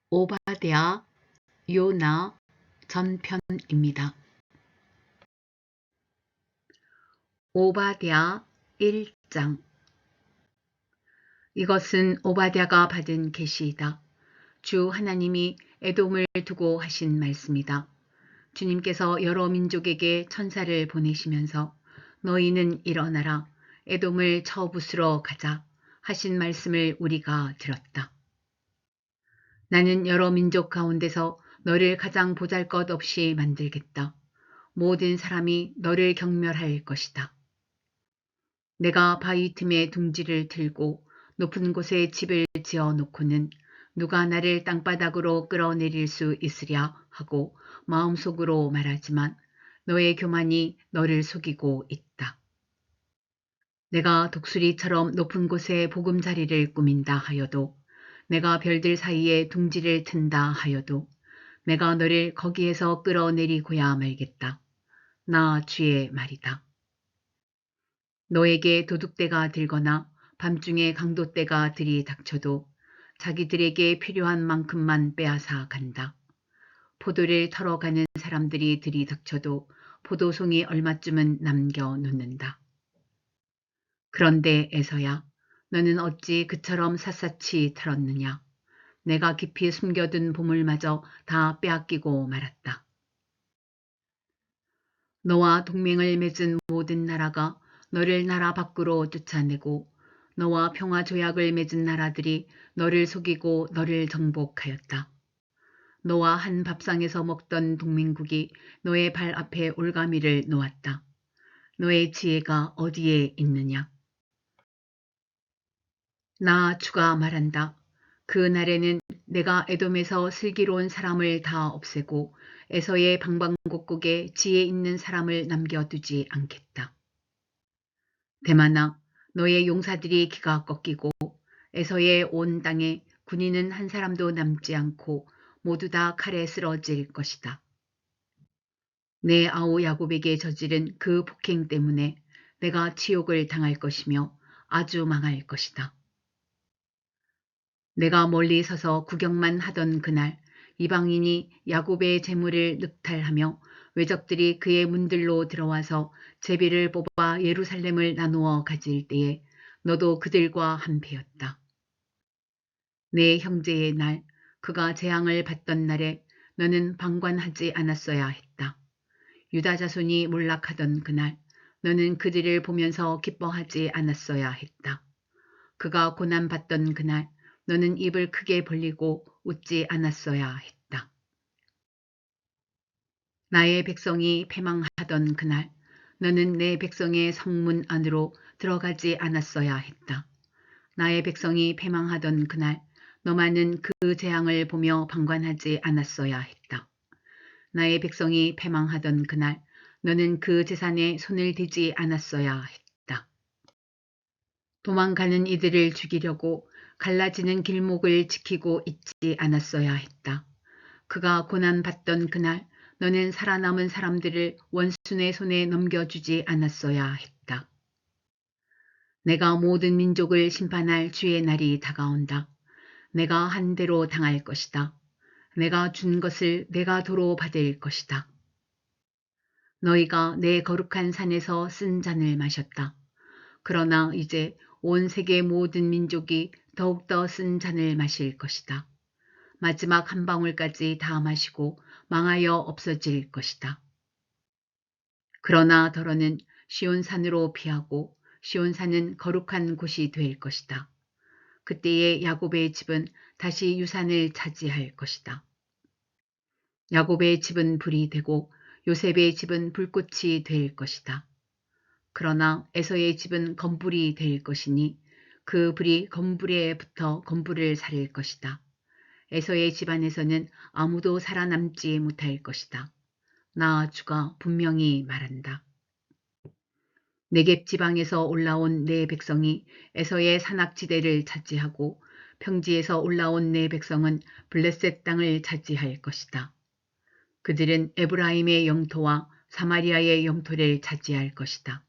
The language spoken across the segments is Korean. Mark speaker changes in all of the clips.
Speaker 1: 오바댜, 요나 전편입니다. 오바댜 1장. 이것은 오바댜가 받은 계시이다. 주 하나님이 에돔을 두고 하신 말씀이다. 주님께서 여러 민족에게 천사를 보내시면서 너희는 일어나라, 에돔을 쳐 부수러 가자 하신 말씀을 우리가 들었다. 나는 여러 민족 가운데서 너를 가장 보잘것없이 만들겠다. 모든 사람이 너를 경멸할 것이다. 내가 바위 틈에 둥지를 틀고 높은 곳에 집을 지어 놓고는 누가 나를 땅바닥으로 끌어내릴 수 있으랴 하고 마음속으로 말하지만 너의 교만이 너를 속이고 있다. 내가 독수리처럼 높은 곳에 보금자리를 꾸민다 하여도, 내가 별들 사이에 둥지를 튼다 하여도 내가 너를 거기에서 끌어내리고야 말겠다. 나 주의 말이다. 너에게 도둑대가 들거나 밤중에 강도떼가 들이닥쳐도 자기들에게 필요한 만큼만 빼앗아 간다. 포도를 털어가는 사람들이 들이닥쳐도 포도송이 얼마쯤은 남겨놓는다. 그런데 에서야, 너는 어찌 그처럼 샅샅이 털었느냐. 내가 깊이 숨겨둔 보물마저 다 빼앗기고 말았다. 너와 동맹을 맺은 모든 나라가 너를 나라 밖으로 쫓아내고 너와 평화 조약을 맺은 나라들이 너를 속이고 너를 정복하였다. 너와 한 밥상에서 먹던 동맹국이 너의 발 앞에 올가미를 놓았다. 너의 지혜가 어디에 있느냐? 나 주가 말한다. 그 날에는 내가 에돔에서 슬기로운 사람을 다 없애고 에서의 방방곡곡에 지혜 있는 사람을 남겨두지 않겠다. 대만아, 너의 용사들이 기가 꺾이고 에서의 온 땅에 군인은 한 사람도 남지 않고 모두 다 칼에 쓰러질 것이다. 내 아우 야곱에게 저지른 그 폭행 때문에 내가 치욕을 당할 것이며 아주 망할 것이다. 내가 멀리 서서 구경만 하던 그날 이방인이 야곱의 재물을 늑탈하며 외적들이 그의 문들로 들어와서 제비를 뽑아 예루살렘을 나누어 가질 때에 너도 그들과 한패였다. 내 형제의 날, 그가 재앙을 받던 날에 너는 방관하지 않았어야 했다. 유다 자손이 몰락하던 그날, 너는 그들을 보면서 기뻐하지 않았어야 했다. 그가 고난받던 그날, 너는 입을 크게 벌리고 웃지 않았어야 했다. 나의 백성이 패망하던 그날, 너는 내 백성의 성문 안으로 들어가지 않았어야 했다. 나의 백성이 패망하던 그날, 너만은 그 재앙을 보며 방관하지 않았어야 했다. 나의 백성이 패망하던 그날, 너는 그 재산에 손을 대지 않았어야 했다. 도망가는 이들을 죽이려고 갈라지는 길목을 지키고 있지 않았어야 했다. 그가 고난받던 그날, 너는 살아남은 사람들을 원수의 손에 넘겨주지 않았어야 했다. 내가 모든 민족을 심판할 주의 날이 다가온다. 내가 한 대로 당할 것이다. 내가 준 것을 내가 도로 받을 것이다. 너희가 내 거룩한 산에서 쓴 잔을 마셨다. 그러나 이제 온 세계 모든 민족이 더욱더 쓴 잔을 마실 것이다. 마지막 한 방울까지 다 마시고 망하여 없어질 것이다. 그러나 더러는 시온산으로 피하고 시온산은 거룩한 곳이 될 것이다. 그때의 야곱의 집은 다시 유산을 차지할 것이다. 야곱의 집은 불이 되고 요셉의 집은 불꽃이 될 것이다. 그러나 에서의 집은 검불이 될 것이니 그 불이 검불에 붙어 검불을 살릴 것이다. 에서의 집안에서는 아무도 살아남지 못할 것이다. 나 주가 분명히 말한다. 네겝 지방에서 올라온 내 백성이 에서의 산악지대를 차지하고 평지에서 올라온 내 백성은 블레셋 땅을 차지할 것이다. 그들은 에브라임의 영토와 사마리아의 영토를 차지할 것이다.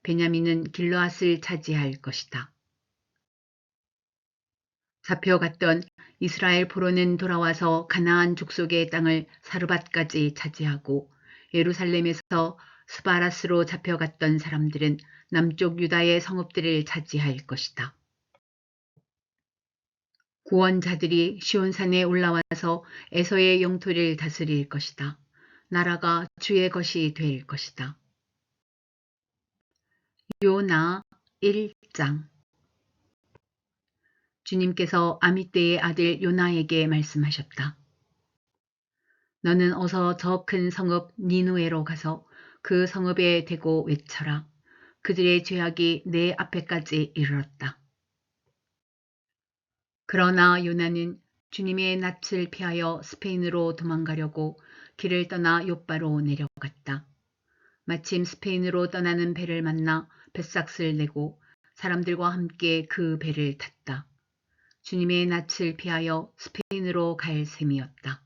Speaker 1: 베냐민은 길르앗을 차지할 것이다. 잡혀갔던 이스라엘 포로는 돌아와서 가나안 족속의 땅을 사르밧까지 차지하고 예루살렘에서 스바라스로 잡혀갔던 사람들은 남쪽 유다의 성읍들을 차지할 것이다. 구원자들이 시온산에 올라와서 에서의 영토를 다스릴 것이다. 나라가 주의 것이 될 것이다. 요나 1장. 주님께서 아미떼의 아들 요나에게 말씀하셨다. 너는 어서 저 큰 성읍 니누에로 가서 그 성읍에 대고 외쳐라. 그들의 죄악이 내 앞에까지 이르렀다. 그러나 요나는 주님의 낯을 피하여 스페인으로 도망가려고 길을 떠나 욥바로 내려갔다. 마침 스페인으로 떠나는 배를 만나 뱃삭을 내고 사람들과 함께 그 배를 탔다. 주님의 낯을 피하여 스페인으로 갈 셈이었다.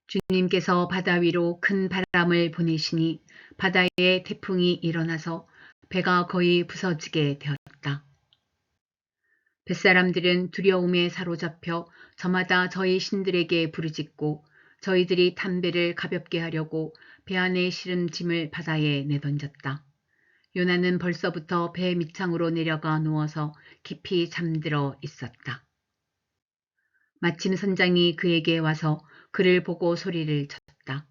Speaker 1: 주님께서 바다 위로 큰 바람을 보내시니 바다에 태풍이 일어나서 배가 거의 부서지게 되었다. 뱃사람들은 두려움에 사로잡혀 저마다 저희 신들에게 부르짖고 저희들이 탄 배를 가볍게 하려고 배 안에 실은 짐을 바다에 내던졌다. 요나는 벌써부터 배 밑창으로 내려가 누워서 깊이 잠들어 있었다. 마침 선장이 그에게 와서 그를 보고 소리를 쳤다.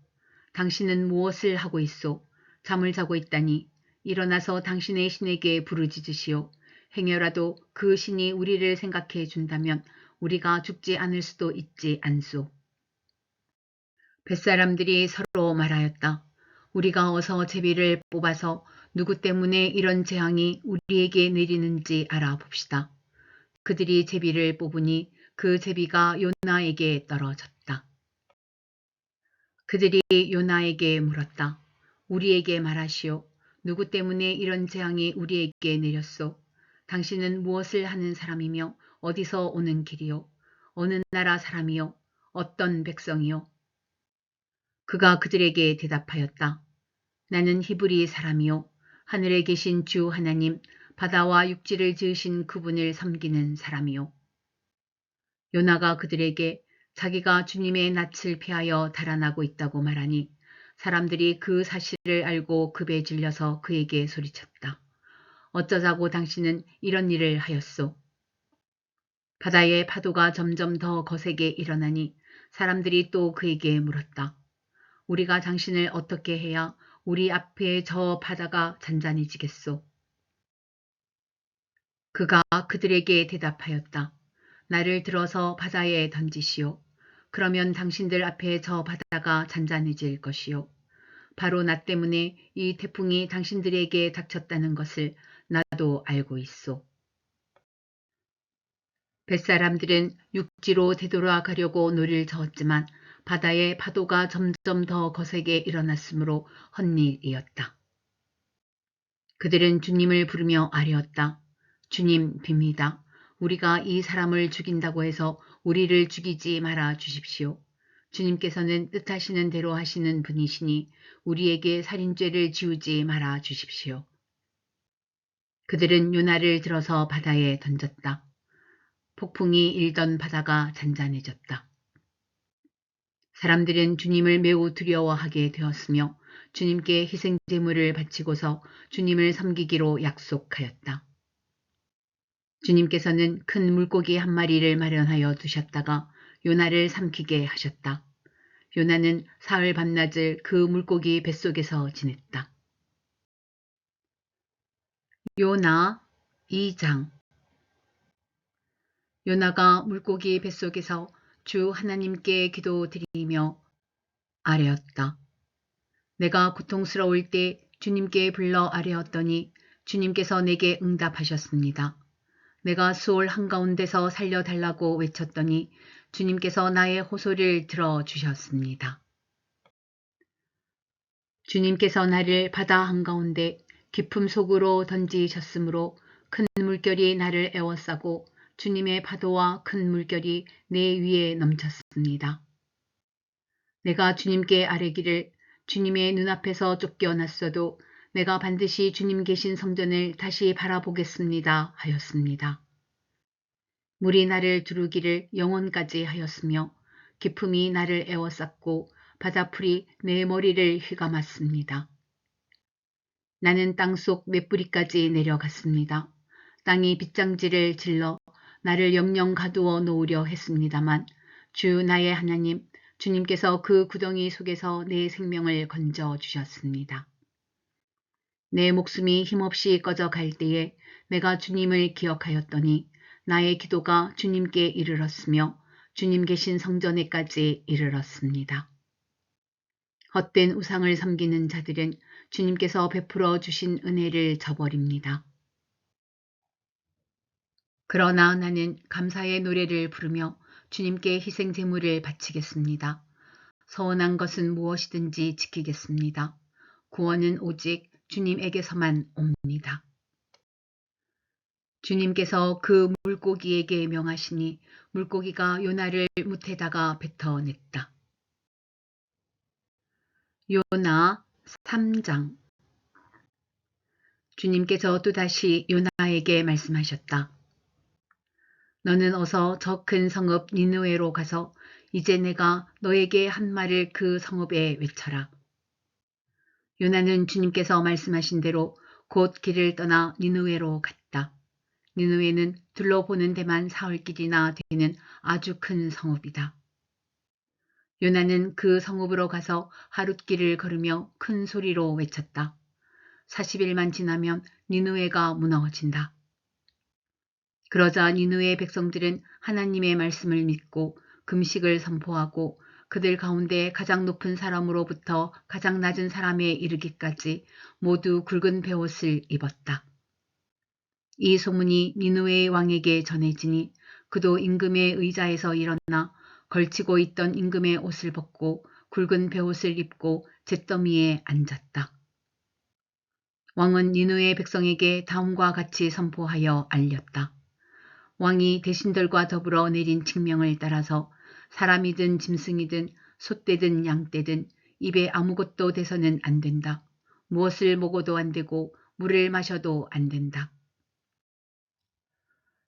Speaker 1: 당신은 무엇을 하고 있소? 잠을 자고 있다니. 일어나서 당신의 신에게 부르짖으시오. 행여라도 그 신이 우리를 생각해 준다면 우리가 죽지 않을 수도 있지 않소. 뱃사람들이 서로 말하였다. 우리가 어서 제비를 뽑아서 누구 때문에 이런 재앙이 우리에게 내리는지 알아봅시다. 그들이 제비를 뽑으니 그 제비가 요나에게 떨어졌다. 그들이 요나에게 물었다. 우리에게 말하시오. 누구 때문에 이런 재앙이 우리에게 내렸소? 당신은 무엇을 하는 사람이며 어디서 오는 길이요? 어느 나라 사람이요? 어떤 백성이요? 그가 그들에게 대답하였다. 나는 히브리 사람이요. 하늘에 계신 주 하나님, 바다와 육지를 지으신 그분을 섬기는 사람이요. 요나가 그들에게 자기가 주님의 낯을 피하여 달아나고 있다고 말하니 사람들이 그 사실을 알고 급에 질려서 그에게 소리쳤다. 어쩌자고 당신은 이런 일을 하였소? 바다의 파도가 점점 더 거세게 일어나니 사람들이 또 그에게 물었다. 우리가 당신을 어떻게 해야 우리 앞에 저 바다가 잔잔해지겠소? 그가 그들에게 대답하였다. 나를 들어서 바다에 던지시오. 그러면 당신들 앞에 저 바다가 잔잔해질 것이요. 바로 나 때문에 이 태풍이 당신들에게 닥쳤다는 것을 나도 알고 있소. 뱃사람들은 육지로 되돌아가려고 노를 저었지만 바다의 파도가 점점 더 거세게 일어났으므로 헛일이었다. 그들은 주님을 부르며 아뢰었다. 주님 빕니다. 우리가 이 사람을 죽인다고 해서 우리를 죽이지 말아 주십시오. 주님께서는 뜻하시는 대로 하시는 분이시니 우리에게 살인죄를 지우지 말아 주십시오. 그들은 요나를 들어서 바다에 던졌다. 폭풍이 일던 바다가 잔잔해졌다. 사람들은 주님을 매우 두려워하게 되었으며 주님께 희생제물을 바치고서 주님을 섬기기로 약속하였다. 주님께서는 큰 물고기 한 마리를 마련하여 두셨다가 요나를 삼키게 하셨다. 요나는 사흘 밤낮을 그 물고기 뱃속에서 지냈다. 요나 2장. 요나가 물고기 뱃속에서 주 하나님께 기도드리며 아뢰었다. 내가 고통스러울 때 주님께 불러 아뢰었더니 주님께서 내게 응답하셨습니다. 내가 수올 한가운데서 살려달라고 외쳤더니 주님께서 나의 호소를 들어주셨습니다. 주님께서 나를 바다 한가운데 깊음 속으로 던지셨으므로 큰 물결이 나를 에워싸고 주님의 파도와 큰 물결이 내 위에 넘쳤습니다. 내가 주님께 아뢰기를 주님의 눈앞에서 쫓겨났어도 내가 반드시 주님 계신 성전을 다시 바라보겠습니다 하였습니다. 물이 나를 두르기를 영혼까지 하였으며 기품이 나를 에워쌌고 바다풀이 내 머리를 휘감았습니다. 나는 땅속 맷뿌리까지 내려갔습니다. 땅이 빗장지를 질러 나를 영영 가두어 놓으려 했습니다만 주 나의 하나님, 주님께서 그 구덩이 속에서 내 생명을 건져 주셨습니다. 내 목숨이 힘없이 꺼져 갈 때에 내가 주님을 기억하였더니 나의 기도가 주님께 이르렀으며 주님 계신 성전에까지 이르렀습니다. 헛된 우상을 섬기는 자들은 주님께서 베풀어 주신 은혜를 저버립니다. 그러나 나는 감사의 노래를 부르며 주님께 희생 제물을 바치겠습니다. 서원한 것은 무엇이든지 지키겠습니다. 구원은 오직 주님에게서만 옵니다. 주님께서 그 물고기에게 명하시니 물고기가 요나를 뭇에다가 뱉어냈다. 요나 3장. 주님께서 또다시 요나에게 말씀하셨다. 너는 어서 저 큰 성읍 니느웨로 가서 이제 내가 너에게 한 말을 그 성읍에 외쳐라. 요나는 주님께서 말씀하신 대로 곧 길을 떠나 니느웨로 갔다. 니느웨는 둘러보는 데만 사흘길이나 되는 아주 큰 성읍이다. 요나는 그 성읍으로 가서 하룻길을 걸으며 큰 소리로 외쳤다. 40일만 지나면 니느웨가 무너진다. 그러자 니느웨 백성들은 하나님의 말씀을 믿고 금식을 선포하고 그들 가운데 가장 높은 사람으로부터 가장 낮은 사람에 이르기까지 모두 굵은 베옷을 입었다. 이 소문이 니느웨 왕에게 전해지니 그도 임금의 의자에서 일어나 걸치고 있던 임금의 옷을 벗고 굵은 베옷을 입고 잿더미에 앉았다. 왕은 니느웨 백성에게 다음과 같이 선포하여 알렸다. 왕이 대신들과 더불어 내린 칙명을 따라서 사람이든 짐승이든 소떼든 양떼든 입에 아무것도 대서는 안 된다. 무엇을 먹어도 안 되고 물을 마셔도 안 된다.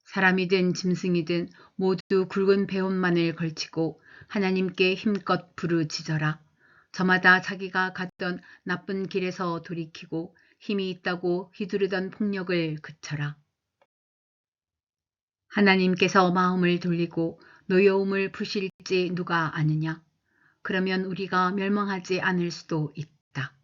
Speaker 1: 사람이든 짐승이든 모두 굵은 베옷만을 걸치고 하나님께 힘껏 부르짖어라. 저마다 자기가 갔던 나쁜 길에서 돌이키고 힘이 있다고 휘두르던 폭력을 그쳐라. 하나님께서 마음을 돌리고 노여움을 푸실지 누가 아느냐. 그러면 우리가 멸망하지 않을 수도 있다.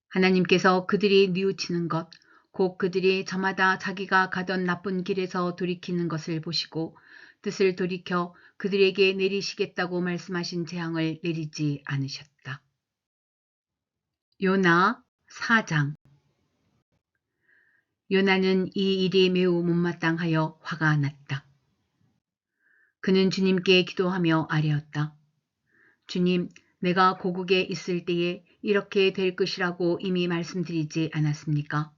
Speaker 1: 하나님께서 그들이 뉘우치는 것, 곧 그들이 저마다 자기가 가던 나쁜 길에서 돌이키는 것을 보시고 뜻을 돌이켜 그들에게 내리시겠다고 말씀하신 재앙을 내리지 않으셨다. 요나 4장. 요나는 이 일이 매우 못마땅하여 화가 났다. 그는 주님께 기도하며 아뢰었다. 주님, 내가 고국에 있을 때에 이렇게 될 것이라고 이미 말씀드리지 않았습니까?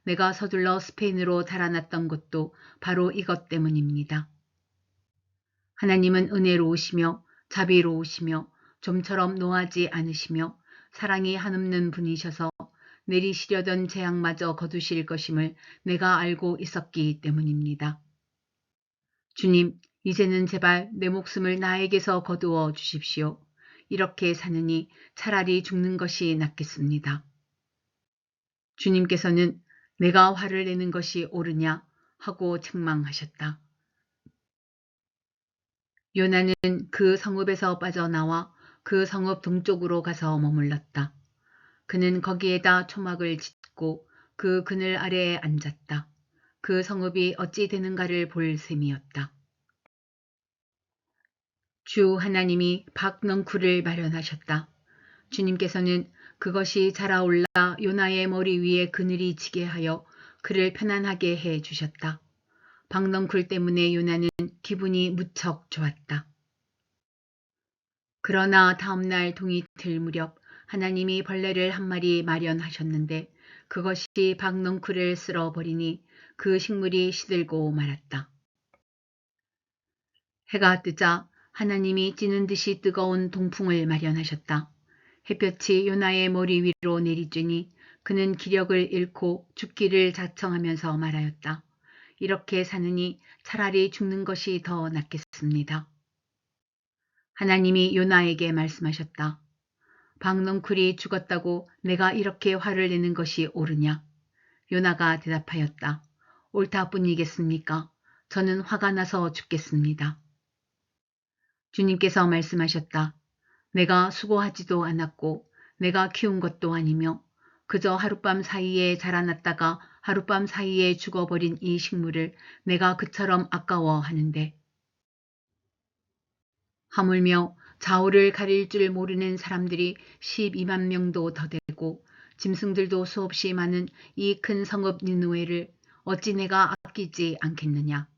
Speaker 1: 내가 서둘러 스페인으로 달아났던 것도 바로 이것 때문입니다. 하나님은 은혜로우시며 자비로우시며 좀처럼 노하지 않으시며 사랑이 한없는 분이셔서 내리시려던 재앙마저 거두실 것임을 내가 알고 있었기 때문입니다. 주님, 이제는 제발 내 목숨을 나에게서 거두어 주십시오. 이렇게 사느니 차라리 죽는 것이 낫겠습니다. 주님께서는 내가 화를 내는 것이 옳으냐 하고 책망하셨다. 요나는 그 성읍에서 빠져나와 그 성읍 동쪽으로 가서 머물렀다. 그는 거기에다 초막을 짓고 그 그늘 아래에 앉았다. 그 성읍이 어찌 되는가를 볼 셈이었다. 주 하나님이 박넝쿨을 마련하셨다. 주님께서는 그것이 자라올라 요나의 머리 위에 그늘이 지게 하여 그를 편안하게 해 주셨다. 박넝쿨 때문에 요나는 기분이 무척 좋았다. 그러나 다음날 동이 틀 무렵 하나님이 벌레를 한 마리 마련하셨는데 그것이 박넝쿨을 쓸어버리니 그 식물이 시들고 말았다. 해가 뜨자 하나님이 찌는 듯이 뜨거운 동풍을 마련하셨다. 햇볕이 요나의 머리 위로 내리쬐니 그는 기력을 잃고 죽기를 자청하면서 말하였다. 이렇게 사느니 차라리 죽는 것이 더 낫겠습니다. 하나님이 요나에게 말씀하셨다. 박넝쿨이 죽었다고 내가 이렇게 화를 내는 것이 옳으냐? 요나가 대답하였다. 옳다뿐이겠습니까? 저는 화가 나서 죽겠습니다. 주님께서 말씀하셨다. 내가 수고하지도 않았고 내가 키운 것도 아니며 그저 하룻밤 사이에 자라났다가 하룻밤 사이에 죽어버린 이 식물을 내가 그처럼 아까워하는데 하물며 좌우를 가릴 줄 모르는 사람들이 12만 명도 더 되고 짐승들도 수없이 많은 이 큰 성읍 니느웨를 어찌 내가 아끼지 않겠느냐.